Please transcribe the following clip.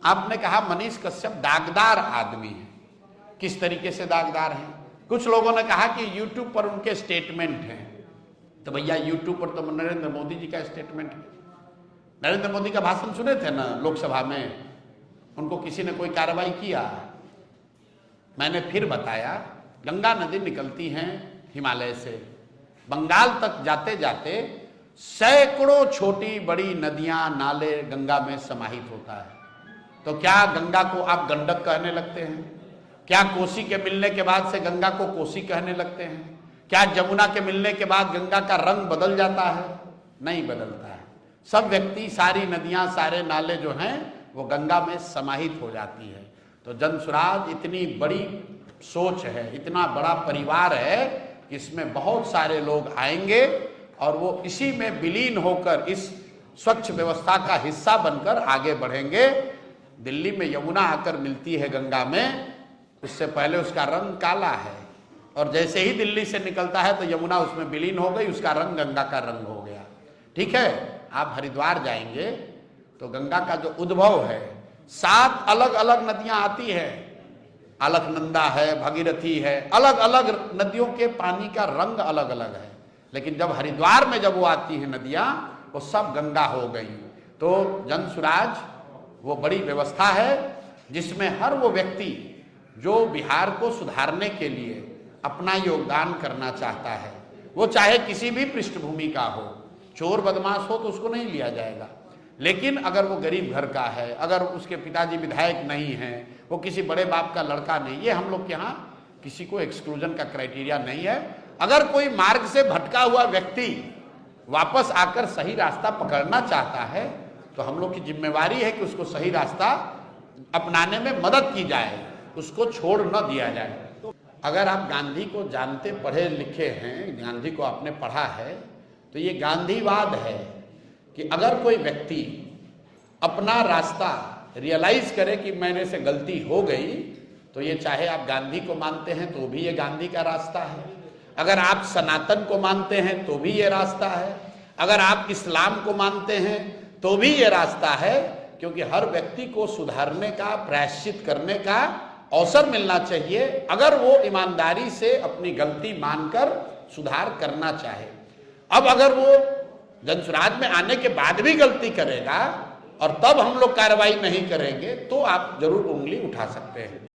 आपने कहा मनीष कश्यप दागदार आदमी है। किस तरीके से दागदार हैं? कुछ लोगों ने कहा कि यूट्यूब पर उनके स्टेटमेंट हैं। तो भैया यूट्यूब पर तो नरेंद्र मोदी जी का स्टेटमेंट है। नरेंद्र मोदी का भाषण सुने थे ना लोकसभा में, उनको किसी ने कोई कार्रवाई किया? मैंने फिर बताया, गंगा नदी निकलती हैं हिमालय से, बंगाल तक जाते जाते सैकड़ों छोटी बड़ी नदियां नाले गंगा में समाहित होता है। तो क्या गंगा को आप गंडक कहने लगते हैं? क्या कोसी के मिलने के बाद से गंगा को कोसी कहने लगते हैं? क्या जमुना के मिलने के बाद गंगा का रंग बदल जाता है? नहीं बदलता है। सब व्यक्ति, सारी नदियां, सारे नाले जो हैं वो गंगा में समाहित हो जाती है। तो जनसुराज इतनी बड़ी सोच है, इतना बड़ा परिवार है, इसमें बहुत सारे लोग आएंगे और वो इसी में विलीन होकर इस स्वच्छ व्यवस्था का हिस्सा बनकर आगे बढ़ेंगे। दिल्ली में यमुना आकर मिलती है गंगा में, उससे पहले उसका रंग काला है, और जैसे ही दिल्ली से निकलता है तो यमुना उसमें विलीन हो गई, उसका रंग गंगा का रंग हो गया। ठीक है, आप हरिद्वार जाएंगे तो गंगा का जो उद्भव है, 7 अलग अलग नदियां आती है, अलकनंदा है, भगीरथी है, अलग अलग नदियों के पानी का रंग अलग अलग है। लेकिन जब हरिद्वार में जब वो आती है नदियां, वो सब गंगा हो गई। तो जनसुराज वो बड़ी व्यवस्था है जिसमें हर वो व्यक्ति जो बिहार को सुधारने के लिए अपना योगदान करना चाहता है, वो चाहे किसी भी पृष्ठभूमि का हो, चोर बदमाश हो तो उसको नहीं लिया जाएगा, लेकिन अगर वो गरीब घर का है, अगर उसके पिताजी विधायक नहीं हैं, वो किसी बड़े बाप का लड़का नहीं, ये हम लोग के यहाँ किसी को एक्सक्लूजन का क्राइटेरिया नहीं है। अगर कोई मार्ग से भटका हुआ व्यक्ति वापस आकर सही रास्ता पकड़ना चाहता है तो हम लोग की जिम्मेवारी है कि उसको सही रास्ता अपनाने में मदद की जाए, उसको छोड़ न दिया जाए। तो अगर आप गांधी को जानते पढ़े लिखे हैं, गांधी को आपने पढ़ा है, तो ये गांधीवाद है कि अगर कोई व्यक्ति अपना रास्ता रियलाइज करे कि मैंने से गलती हो गई, तो ये चाहे आप गांधी को मानते हैं तो भी ये गांधी का रास्ता है, अगर आप सनातन को मानते हैं तो भी ये रास्ता है, अगर आप इस्लाम को मानते हैं तो भी ये रास्ता है, क्योंकि हर व्यक्ति को सुधारने का, प्रायश्चित करने का अवसर मिलना चाहिए अगर वो ईमानदारी से अपनी गलती मानकर सुधार करना चाहे। अब अगर वो जनसुराज में आने के बाद भी गलती करेगा और तब हम लोग कार्रवाई नहीं करेंगे तो आप जरूर उंगली उठा सकते हैं।